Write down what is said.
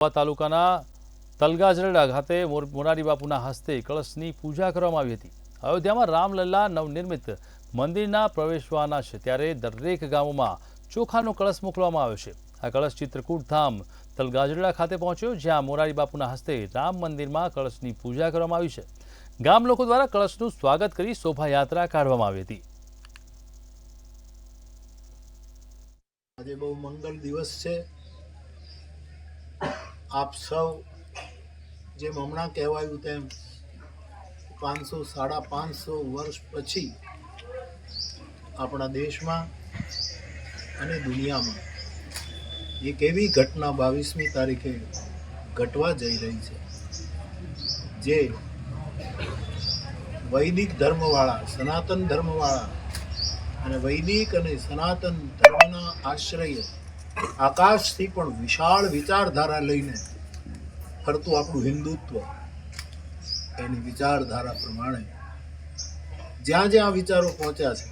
તાલુકાના તલગાજરડા ખાતે મોરારી બાપુના હસ્તે કળશની પૂજા કરવામાં આવી હતી। અયોધ્યામાં રામલલ્લા નવનિર્મિત મંદિરના પ્રવેશવાના છે, ત્યારે દરેક ગામોમાં ચોખાનો કળશ મોકલવામાં આવ્યો છે। આ કળશ ચિત્રકૂટ ધામ તલગાજરડા ખાતે પહોંચ્યો, જ્યાં મોરારી બાપુના હસ્તે રામ મંદિરમાં કળશની પૂજા કરવામાં આવી છે। ગામ લોકો દ્વારા કળશનું સ્વાગત કરી શોભાયાત્રા કાઢવામાં આવી હતી। આજે બહુ મંગલ દિવસ છે। આપ સૌ જેમ હમણાં કહેવાયું તેમ 500-550 વર્ષ પછી આપણા દેશમાં અને દુનિયામાં એક એવી ઘટના 22મી તારીખે ઘટવા જઈ રહી છે, જે વૈદિક ધર્મવાળા, સનાતન ધર્મવાળા અને વૈદિક અને સનાતન ધર્મના આશ્રયે આકાશથી પણ વિશાળ વિચારધારા લઈને ફરતું આપણું હિન્દુત્વ, એની વિચારધારા પ્રમાણે જ્યાં જ્યાં વિચારો પહોંચ્યા છે